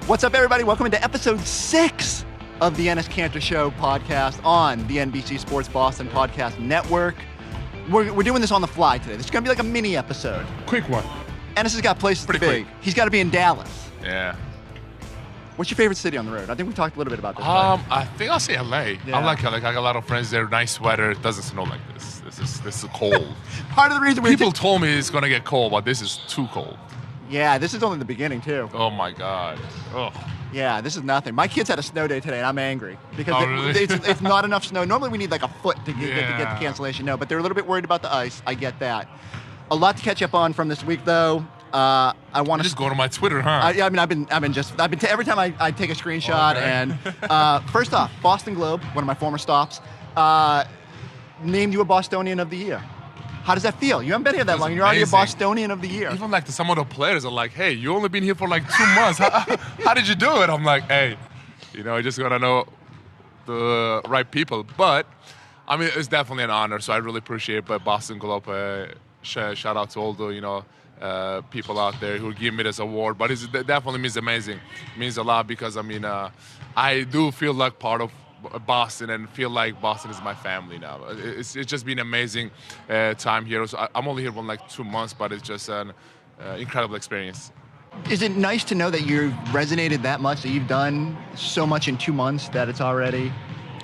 What's up, everybody? Welcome into episode 6 of the Enes Kanter Show podcast on the NBC Sports Boston Podcast Network. We're doing this on the fly today. This is going to be like a mini episode. Quick one. Enes has got places to be. Quick. He's got to be in Dallas. Yeah. What's your favorite city on the road? I think we talked a little bit about this. I think I'll say LA. Yeah. I like LA. I got a lot of friends there. Nice weather. It doesn't snow like this. This is cold. Part of the reason People told me it's gonna get cold, but this is too cold. Yeah, this is only the beginning, too. Oh my God. Oh. Yeah, this is nothing. My kids had a snow day today, and I'm angry because really? it's not enough snow. Normally, we need like a foot to get the Yeah. cancellation. No, but they're a little bit worried about the ice. I get that. A lot to catch up on from this week, though. I want to Just go to my Twitter, huh? every time I take a screenshot. Okay. And first off, Boston Globe, one of my former stops, named you a Bostonian of the Year. How does that feel? You haven't been here that long. You're already a amazing. Bostonian of the Year. Even like some of the players are like, hey, you only been here for like 2 months. How did you do it? I'm like, hey, I just gotta know the right people. But I mean, it's definitely an honor. So I really appreciate it. But Boston Globe, shout out to all the people out there who give me this award. But it definitely means amazing. It means a lot because I do feel like part of Boston and feel like Boston is my family now. It's just been an amazing time here. So I'm only here for like 2 months, but it's just an incredible experience. Is it nice to know that you've resonated that much, that you've done so much in 2 months that it's already?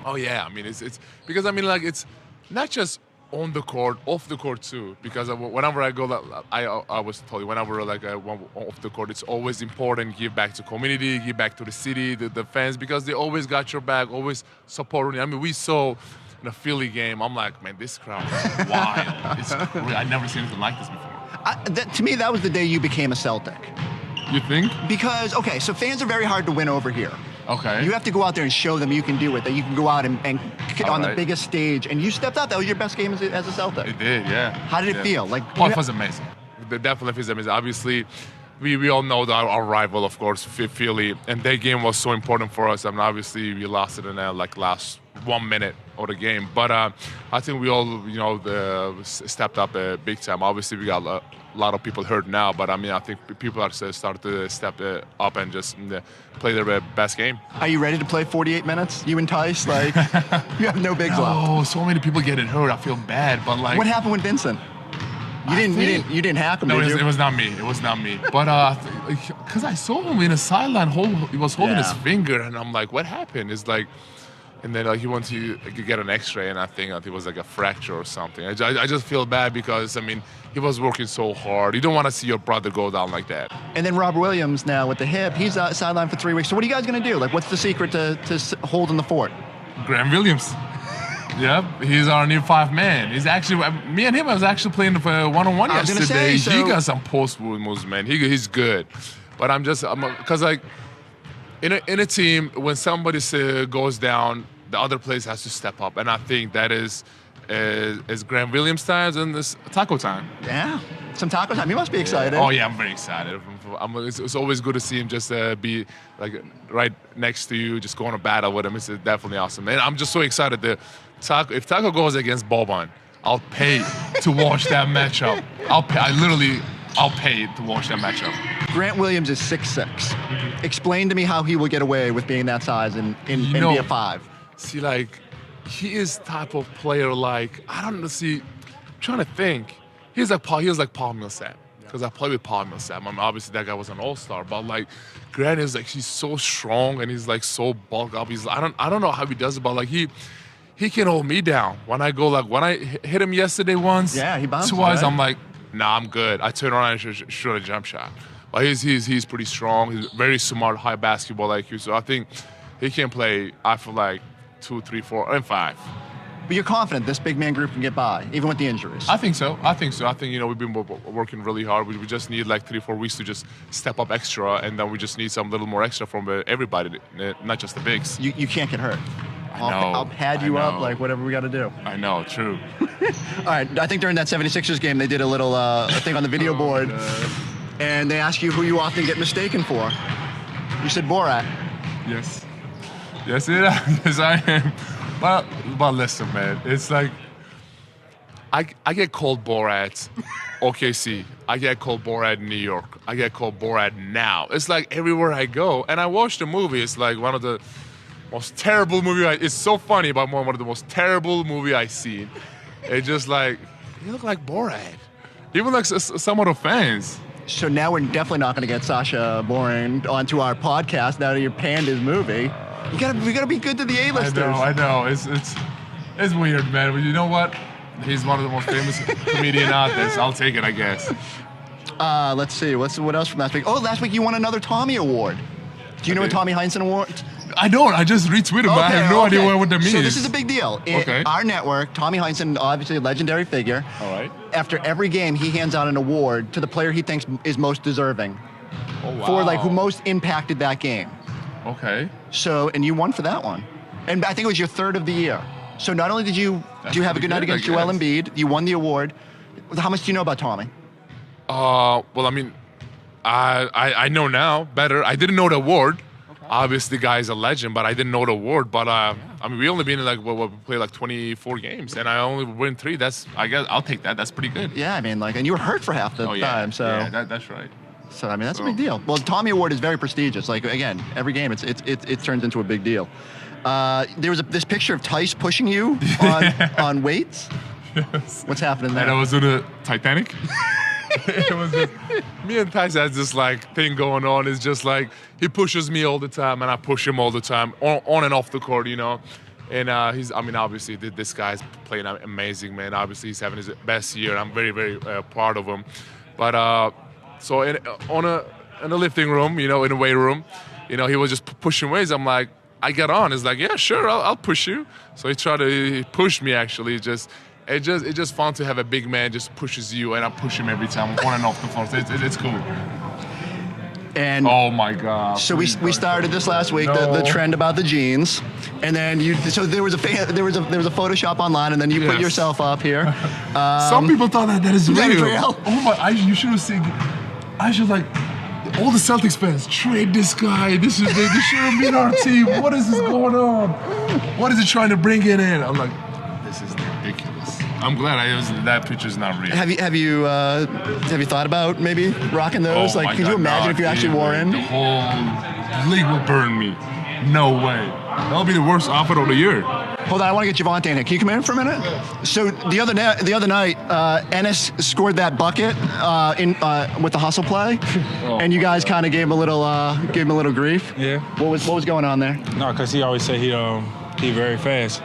Oh yeah, I mean it's because it's not just on the court, off the court too. Because whenever I go, I always told you, whenever off the court, it's always important. Give back to community, give back to the city, the fans, because they always got your back, always supporting. I mean, we saw in a Philly game. I'm like, man, this crowd is wild. It's crazy. I never seen anything like this before. To me, that was the day you became a Celtic. You think? Because, okay, so fans are very hard to win over here. Okay. You have to go out there and show them you can do it, that you can go out and on the biggest stage. And you stepped up. That was your best game as a Celtic. It did, yeah. How did it feel? Like, it was amazing. It definitely feels amazing. Obviously, we all know that our rival, of course, Philly, and their game was so important for us. I mean, obviously, we lost it in last 1 minute of the game. But I think we all, stepped up big time. Obviously, we got a lot of people hurt now, but I think people are starting to step up and just play their best game. Are you ready to play 48 minutes? You and Tice, like, you have no bigs left. Oh, so many people getting hurt. I feel bad, but like. What happened with Vincent? You didn't hack him, no, did you? it was not me. It was not me. But because I saw him in a sideline, he was holding his finger, and I'm like, what happened? It's like. And then he went to get an X-ray, and I think it was like a fracture or something. I just feel bad because, he was working so hard. You don't want to see your brother go down like that. And then Rob Williams now with the hip, he's sidelined for 3 weeks. So what are you guys going to do? Like, what's the secret to holding the fort? Graham Williams. Yep, he's our new 5-man. He's actually, me and him, I was actually playing for one-on-one yesterday. He got some post moves, man. He's good. But because in a team, when somebody goes down, the other place has to step up, and I think that is Graham Williams' time and this Tacko time. Yeah, some Tacko time. You must be excited. Oh yeah, I'm very excited. It's always good to see him just be like right next to you, just going to battle with him. It's definitely awesome, and I'm just so excited. If Tacko goes against Boban, I'll pay to watch that matchup. I'll pay to watch that matchup. Grant Williams is 6'6". Mm-hmm. Explain to me how he will get away with being that size and be a 5. See, he is type of player I don't know. See, I'm trying to think. He was like Paul Millsap. Because I played with Paul Millsap. Obviously that guy was an all-star, but Grant is he's so strong and he's so bulked up. I don't know how he does it, but he can hold me down. When I go when I hit him yesterday once, yeah, he bounces, twice, right? I'm like, nah, I'm good. I turn around and shoot a jump shot. But he's pretty strong. He's very smart, high basketball IQ. So I think he can play, I feel 2, 3, 4, and 5. But you're confident this big man group can get by, even with the injuries? I think so. I think we've been working really hard. We just need 3, 4 weeks to just step up extra, and then we just need some little more extra from everybody, not just the bigs. You can't get hurt. I'll pad you up, whatever we got to do. I know, true. All right, I think during that 76ers game, they did a little thing on the video board, and they asked you who you often get mistaken for. You said Borat. Yes. Yes, I am. But listen, man, it's I get called Borat OKC. I get called Borat in New York. I get called Borat now. It's like everywhere I go. And I watch the movie. It's like one of the most terrible movie. It's so funny, but one of the most terrible movie I've seen. It's just like, you look like Borat. Even like some of the fans. So now we're definitely not going to get Sacha Baron onto our podcast now that you're panned his movie. We gotta be good to the A-listers. I know. It's weird, man. But you know what? He's one of the most famous comedian out there, so I'll take it, I guess. Let's see. What else from last week? Oh, last week you won another Tommy Award. Do you know what Tommy Heinsohn Award? I don't. I just retweeted, but I have no idea what that means. So this is a big deal. Okay. Our network, Tommy Heinsohn, obviously a legendary figure. All right. After every game, he hands out an award to the player he thinks is most deserving. Oh, wow. For like who most impacted that game. Okay. So, and you won for that one. And I think it was your third of the year. So not only did you have a good night against Joel Embiid, you won the award. How much do you know about Tommy? Well, I mean, I know now better. I didn't know the award. Okay. Obviously, the guy's a legend, but I didn't know the award. But I mean, we only been in we played like 24 games, and I only win 3. I guess I'll take that. That's pretty good. Yeah, I mean, and you were hurt for half the time. So yeah, that's right. So I mean, that's a big deal. Well, the Tommy Award is very prestigious. Like again, every game it turns into a big deal. There was this picture of Tice pushing you on weights. Yes. What's happening there? And I was in the Titanic. It was just, me and Tice has this like thing going on. It's just like he pushes me all the time, and I push him all the time, on and off the court, you know. And obviously this guy's playing amazing, man. Obviously he's having his best year. I'm very, very proud of him. But so in the lifting room, you know, in the weight room, you know, he was just pushing weights. I'm like, I got on. It's like, yeah, sure, I'll push you. So he pushed me actually. It's just fun to have a big man just pushes you, and I push him every time, on and off the floor. So it's cool. And oh my God! So we started this last week, the trend about the jeans, and then there was a Photoshop online, and then you put yourself up here. Some people thought that is real. real. Oh my! You should have seen. I should like. All the Celtics fans, trade this guy. This shouldn't be on our team. What is this going on? What is it trying to bring it in? I'm like, this is ridiculous. I'm glad that picture's not real. Have you thought about maybe rocking those? Oh, could you imagine if you actually wore in? The whole league will burn me. No way. That'll be the worst outfit of the year. Hold on, I want to get Javonte in here. Can you come in for a minute? So the other night, Enes scored that bucket with the hustle play, and you guys kind of gave him a little grief. Yeah. What was going on there? No, because he always said he very fast.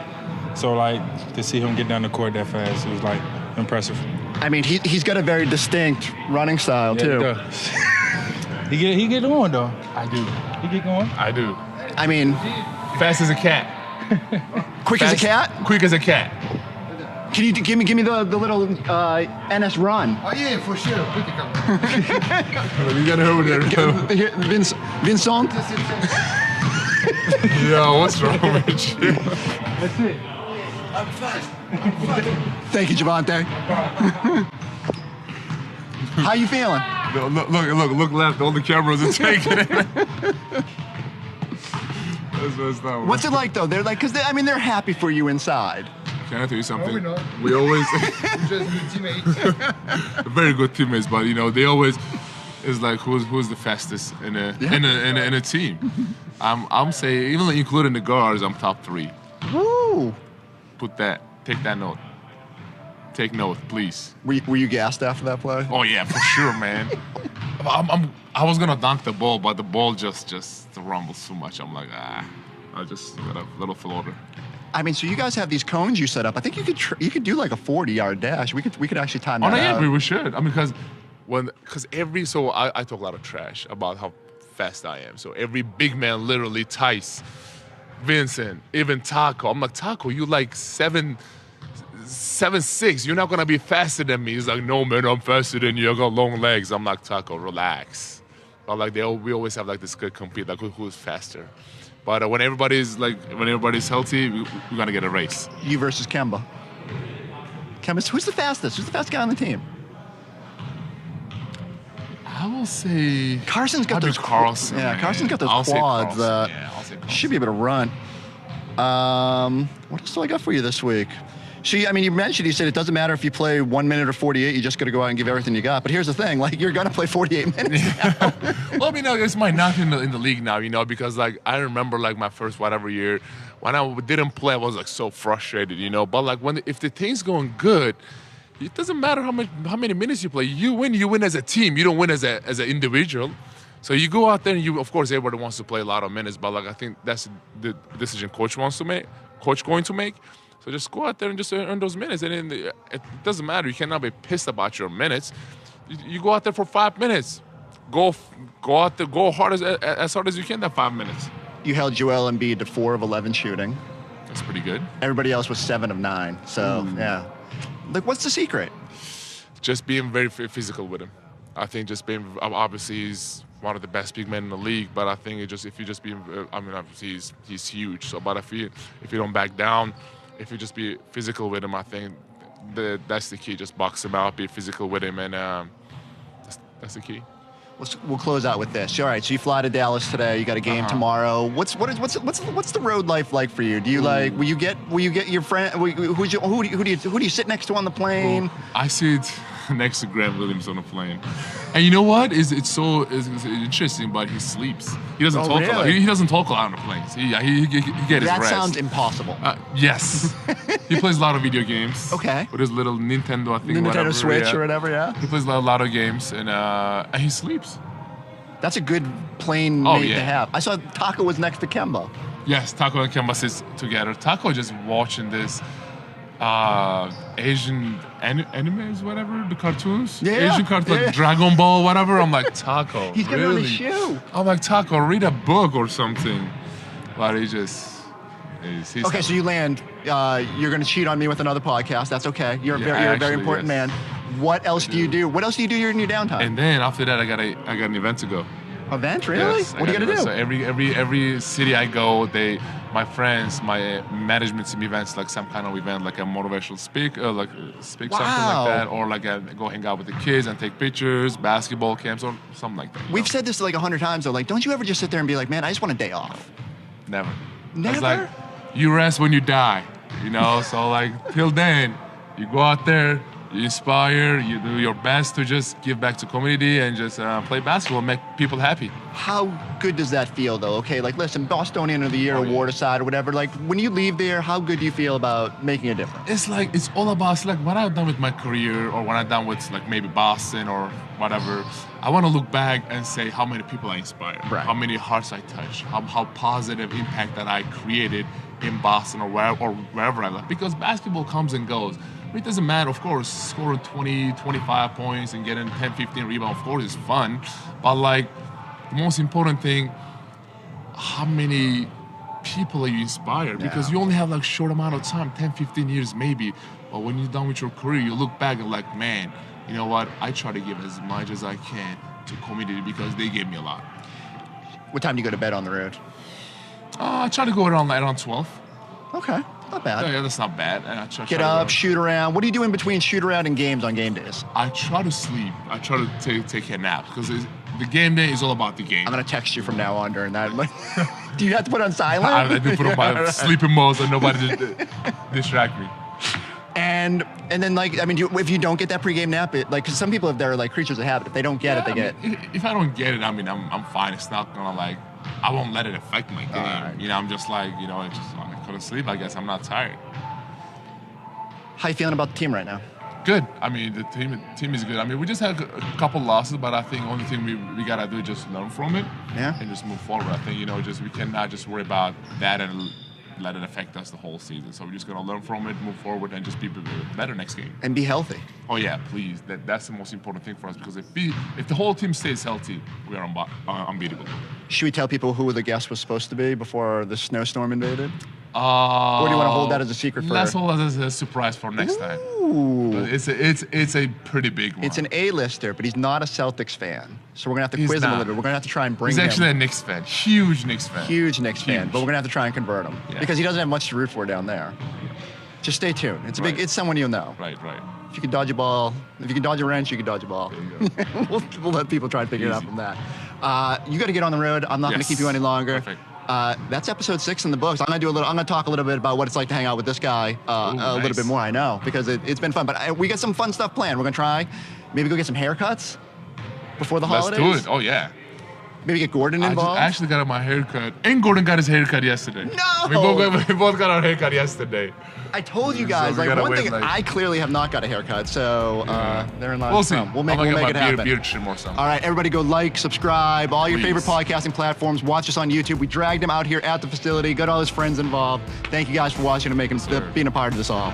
So like to see him get down the court that fast, it was like impressive. I mean, he's got a very distinct running style too. He get going though. I do. He get going. I do. I mean, fast as a cat. Quick as a cat? Quick as a cat. Can you give me the little Enes run? Oh yeah, for sure. You got over there. Vincent? Yo, what's wrong with you? That's it. I'm fast. Thank you, Javonte. How you feeling? Look left. All the cameras are taking it. That's not What's it like though? They're like, they're happy for you inside. Can I tell you something? No, we're not. We always We're just good teammates. very good teammates, but you know they always is like who's the fastest in a team. I'm saying even including the guards, I'm top 3. Woo! Take that note. Take note, please. Were you gassed after that play? Oh yeah, for sure, man. I was gonna dunk the ball, but the ball just rumbles too much. I'm like, I just got a little floater. I mean, so you guys have these cones you set up. I think you could do like a 40-yard dash. We could actually time that out. Yeah, we should. I mean, because I talk a lot of trash about how fast I am. So every big man, literally Tice, Vincent, even Tacko. I'm like, Tacko, you like 7'6". You're not gonna be faster than me. He's like, no man, I'm faster than you. I got long legs. I'm like, Tacko, relax. But like we always have like this good compete, like who's faster. But when everybody's healthy, we're gonna get a race. You versus Kemba. Who's the fastest? Who's the fastest guy on the team? I will say Carson's got those Carlson. Carson's got those I'll say quads Carlson. that I'll say Carlson. should be able to run. What else do I got for you this week? See, I mean, you said it doesn't matter if you play 1 minute or 48, you just got to go out and give everything you got. But here's the thing, like, you're going to play 48 minutes now. Well, I mean, it's my ninth in the league now, because, like, I remember, like, my first whatever year, when I didn't play, I was, like, so frustrated, But, like, if the thing's going good, it doesn't matter how many minutes you play. You win as a team. You don't win as an individual. So you go out there and of course, everybody wants to play a lot of minutes, but, like, I think that's the decision coach going to make. So just go out there and just earn those minutes. And then it doesn't matter. You cannot be pissed about your minutes. You go out there for 5 minutes. Go out there, go as hard as you can that 5 minutes. You held Joel Embiid to 4 of 11 shooting. That's pretty good. Everybody else was 7 of 9. So, yeah. Like, what's the secret? Just being very physical with him. I think just being, obviously, he's one of the best big men in the league, but I think if you just be, obviously he's huge. So, but if you don't back down, if you just be physical with him, I think that's the key. Just box him out, be physical with him, and that's the key. We'll close out with this. All right, so you fly to Dallas today. You got a game tomorrow. What's the road life like for you? Do you like? Will you get your friend? Who do you sit next to on the plane? Well, I sit next to Grant Williams on the plane, and you know what? It's interesting, but he sleeps. He doesn't talk a lot. He doesn't talk a lot on the planes. He get his rest. That sounds impossible. Yes, he plays a lot of video games. Okay. With his little Nintendo, I think. Nintendo Switch or whatever. Yeah. He plays a lot of games, and he sleeps. That's a good plane mate to have. I saw Tacko was next to Kemba. Yes, Tacko and Kemba sit together. Tacko just watching this Asian animes, whatever, the cartoons. Yeah, Asian cartoons, like Dragon Ball, whatever. I'm like, Tacko, he's getting on his shoe. I'm like, Tacko, read a book or something. But he's okay, so you land. You're going to cheat on me with another podcast. That's okay. You're a very important man. What else do you do? What else do you do during your downtime? And then after that, I got an event to go. Event, really? Yes, what are you gonna do? So every city I go, my friends, my management team events, like some kind of event, like a motivational speak something like that, or like go hang out with the kids and take pictures, basketball camps, or something like that. We've said this like 100 times though. Like, don't you ever just sit there and be like, man, I just want a day off? Never. Never. It's like you rest when you die, So like till then, you go out there. You inspire, you do your best to just give back to community and just play basketball, make people happy. How good does that feel, though? Okay, like, listen, Bostonian of the Year award aside or whatever, like, when you leave there, how good do you feel about making a difference? It's all about, like, what I've done with my career or what I've done with, like, maybe Boston or whatever. I want to look back and say how many people I inspired, how many hearts I touched, how positive impact that I created in Boston or wherever I left. Because basketball comes and goes. It doesn't matter, of course, scoring 20, 25 points and getting 10, 15 rebounds, of course, is fun. But, like, the most important thing, how many people are you inspired? Because you only have, like, short amount of time, 10, 15 years maybe. But when you're done with your career, you look back and, like, man, you know what? I try to give as much as I can to community because they gave me a lot. What time do you go to bed on the road? I try to go around 12. Okay. Not bad. Yeah, that's not bad. Get up, shoot around. What do you do in between shoot around and games on game days? I try to sleep. I try to take a nap because the game day is all about the game. I'm going to text you from now on during that. Do you have to put on silent? I do put on my sleeping mode so nobody distract me. And then, like, I mean, if you don't get that pregame nap, because some people, if they're like creatures of habit, if they don't get it, they get it. If I don't get it, I mean, I'm fine. It's not going to, I won't let it affect my game. Right. I'm just like, it's just, I couldn't sleep, I guess. I'm not tired. How you feeling about the team right now? Good. I mean, the team is good. I mean, we just had a couple losses, but I think the only thing we got to do is just learn from it and just move forward. I think, we cannot just worry about that and let it affect us the whole season. So we're just going to learn from it, move forward, and just be better next game. And be healthy. Oh, yeah, please. That's the most important thing for us because if the whole team stays healthy, we are unbeatable. Should we tell people who the guest was supposed to be before the snowstorm invaded? Or do you want to hold that as a secret for? Let's hold that as a surprise for next time. But it's a pretty big one. It's an A-lister, but he's not a Celtics fan. So we're going to have to quiz him a little bit. We're going to have to try and bring him. He's actually a Knicks fan. Huge Knicks fan. Huge Knicks fan. But we're going to have to try and convert him. Yeah. Because he doesn't have much to root for down there. Just stay tuned. It's someone you'll know. Right. If you can dodge a ball, if you can dodge a wrench, you can dodge a ball. There you go. we'll let people try and figure it out from that. You got to get on the road. I'm not going to keep you any longer. Perfect. that's episode 6 in the books. I'm gonna talk a little bit about what it's like to hang out with this guy a little bit more. I know because it's been fun, but we got some fun stuff planned. We're gonna try, maybe go get some haircuts before the holidays. Let's do it. Oh yeah. Maybe get Gordon involved. I actually got my haircut, and Gordon got his haircut yesterday. No! We both got our haircut yesterday. I told you guys, So we like gotta one wait, thing, like- I clearly have not got a haircut, so they're in line. We'll see. We'll make I'm gonna it get my happen. beard trim or something. All right, everybody go like, subscribe, all your favorite Please. podcasting platforms. Watch us on YouTube. We dragged him out here at the facility, got all his friends involved. Thank you guys for watching and being a part of this all.